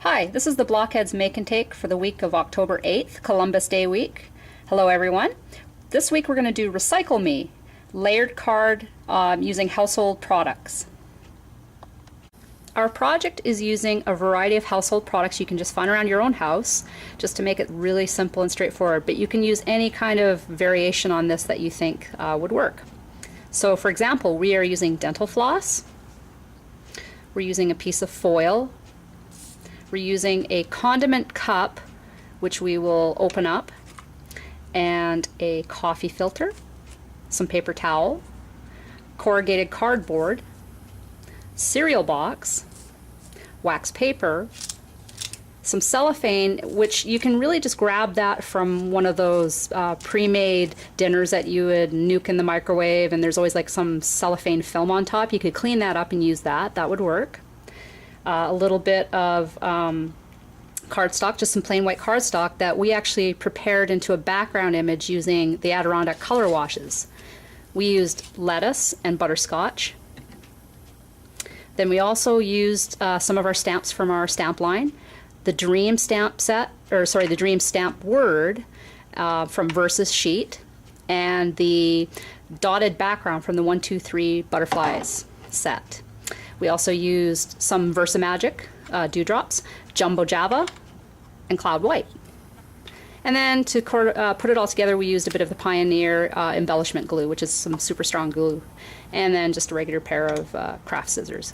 Hi, this is the Blockheads Make and Take for the week of October 8th, Columbus Day week. Hello everyone. This week we're going to do Recycle Me, layered card using household products. Our project is using a variety of household products you can just find around your own house, just to make it really simple and straightforward, but you can use any kind of variation on this that you think would work. So for example, we are using dental floss, we're using a piece of foil, we're using a condiment cup, which we will open up, and a coffee filter, some paper towel, corrugated cardboard, cereal box, wax paper, some cellophane, which you can really just grab that from one of those pre-made dinners that you would nuke in the microwave, and there's always like some cellophane film on top. You could clean that up and use that. That would work. A little bit of cardstock, just some plain white cardstock that we actually prepared into a background image using the Adirondack color washes. We used lettuce and butterscotch. Then we also used some of our stamps from our stamp line. The Dream stamp set, the Dream stamp word from Versus sheet, and the dotted background from the 1, 2, 3 butterflies set. We also used some Versamagic dewdrops, Jumbo Java, and Cloud White. And then to put it all together, we used a bit of the Pioneer embellishment glue, which is some super strong glue, and then just a regular pair of craft scissors.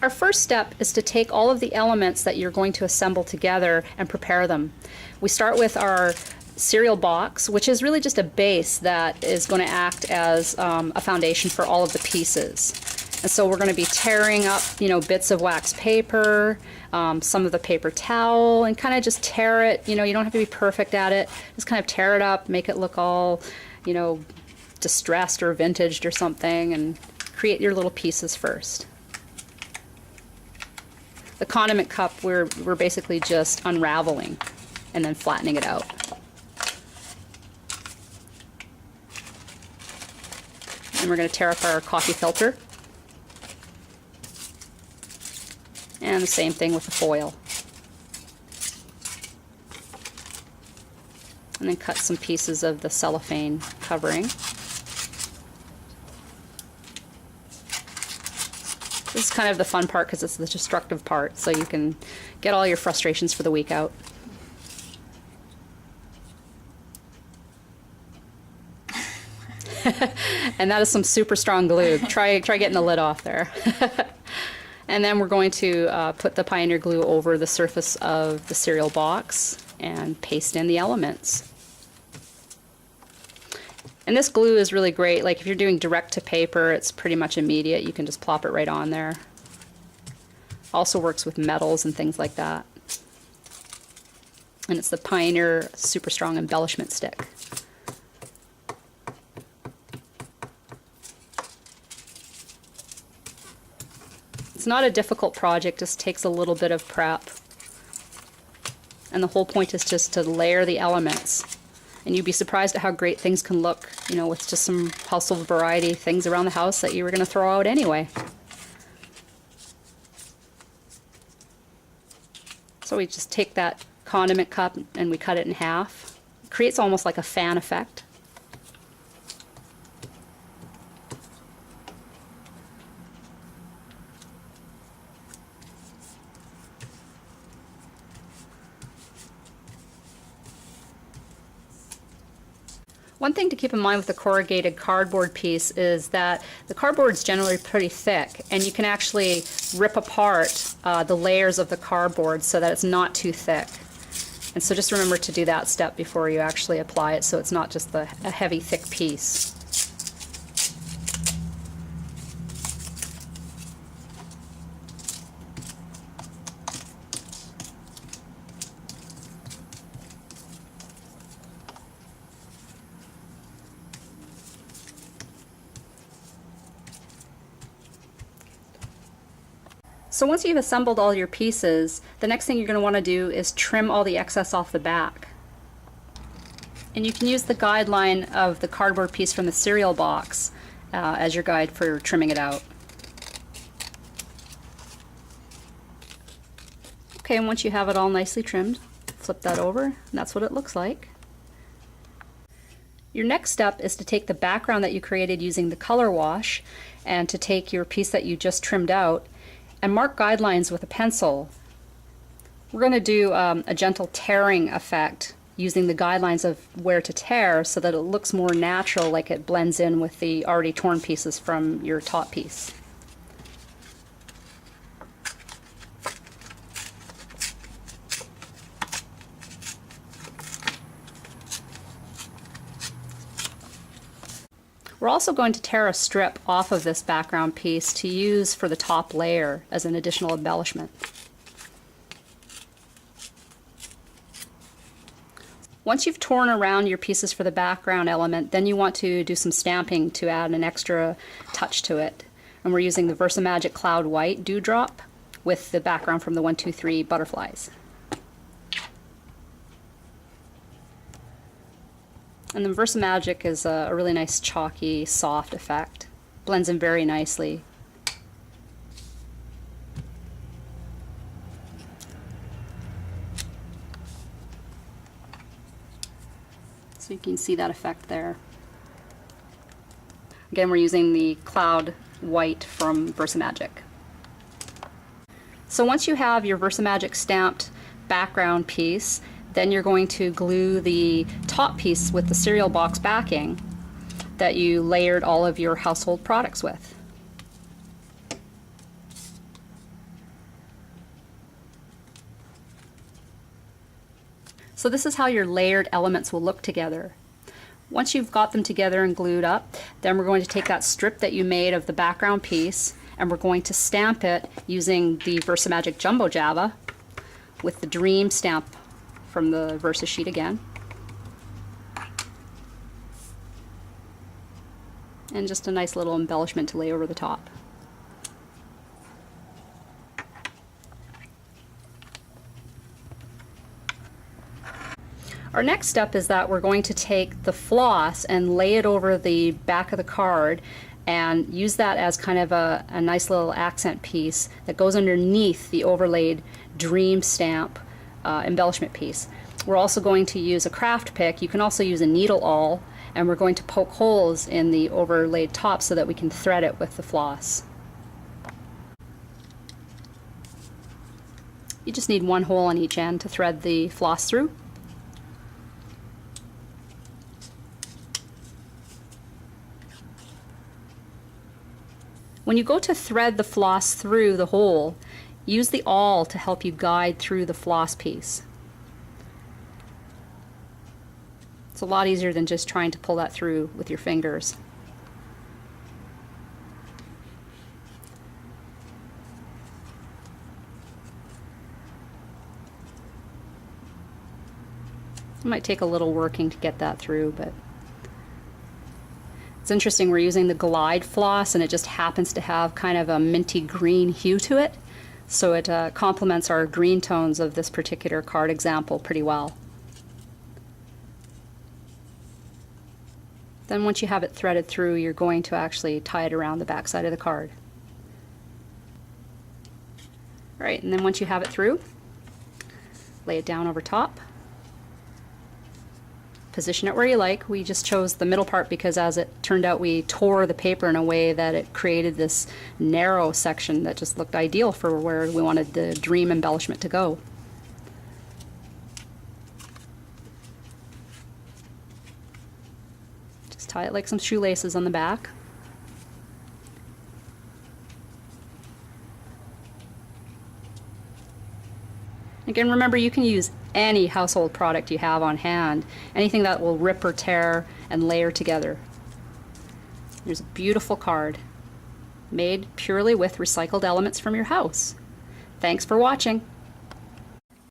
Our first step is to take all of the elements that you're going to assemble together and prepare them. We start with our cereal box, which is really just a base that is going to act as a foundation for all of the pieces. And so we're going to be tearing up, bits of wax paper, some of the paper towel, and kind of just tear it. You don't have to be perfect at it. Just kind of tear it up, make it look all, distressed or vintaged or something, and create your little pieces first. The condiment cup, we're basically just unraveling and then flattening it out. And we're going to tear up our coffee filter. And the same thing with the foil. And then cut some pieces of the cellophane covering. This is kind of the fun part because it's the destructive part, so you can get all your frustrations for the week out. And that is some super strong glue. Try getting the lid off there. And then we're going to put the Pioneer glue over the surface of the cereal box and paste in the elements. And this glue is really great. Like if you're doing direct to paper, it's pretty much immediate. You can just plop it right on there. Also works with metals and things like that. And it's the Pioneer super strong embellishment stick. It's not a difficult project, just takes a little bit of prep. And the whole point is just to layer the elements. And you'd be surprised at how great things can look, with just some household variety things around the house that you were going to throw out anyway. So we just take that condiment cup and we cut it in half. It creates almost like a fan effect. One thing to keep in mind with the corrugated cardboard piece is that the cardboard is generally pretty thick, and you can actually rip apart the layers of the cardboard so that it's not too thick. And so just remember to do that step before you actually apply it, so it's not just a heavy, thick piece. So once you've assembled all your pieces, the next thing you're going to want to do is trim all the excess off the back. And you can use the guideline of the cardboard piece from the cereal box as your guide for trimming it out. Okay, and once you have it all nicely trimmed, flip that over, and that's what it looks like. Your next step is to take the background that you created using the color wash and to take your piece that you just trimmed out and mark guidelines with a pencil. We're going to do a gentle tearing effect using the guidelines of where to tear so that it looks more natural, like it blends in with the already torn pieces from your top piece. We're also going to tear a strip off of this background piece to use for the top layer as an additional embellishment. Once you've torn around your pieces for the background element, then you want to do some stamping to add an extra touch to it. And we're using the Versamagic Cloud White Dewdrop with the background from the 123 butterflies. And the Versamagic is a really nice chalky, soft effect. Blends in very nicely. So you can see that effect there. Again, we're using the Cloud White from Versamagic. So once you have your Versamagic stamped background piece, then you're going to glue the top piece with the cereal box backing that you layered all of your household products with. So this is how your layered elements will look together. Once you've got them together and glued up, then we're going to take that strip that you made of the background piece and we're going to stamp it using the Versamagic Jumbo Java with the Dream stamp from the Versa sheet again. And just a nice little embellishment to lay over the top. Our next step is that we're going to take the floss and lay it over the back of the card and use that as kind of a nice little accent piece that goes underneath the overlaid Dream stamp embellishment piece. We're also going to use a craft pick. You can also use a needle awl, and we're going to poke holes in the overlaid top so that we can thread it with the floss. You just need one hole on each end to thread the floss through. When you go to thread the floss through the hole, use the awl to help you guide through the floss piece. It's a lot easier than just trying to pull that through with your fingers. It might take a little working to get that through, but it's interesting. We're using the Glide floss and it just happens to have kind of a minty green hue to it, so it complements our green tones of this particular card example pretty well. Then once you have it threaded through, you're going to actually tie it around the back side of the card. All right, and then once you have it through, lay it down over top. Position it where you like. We just chose the middle part because, as it turned out, we tore the paper in a way that it created this narrow section that just looked ideal for where we wanted the Dream embellishment to go. Just tie it like some shoelaces on the back. Again, remember, you can use any household product you have on hand, anything that will rip or tear and layer together. There's a beautiful card made purely with recycled elements from your house. Thanks for watching.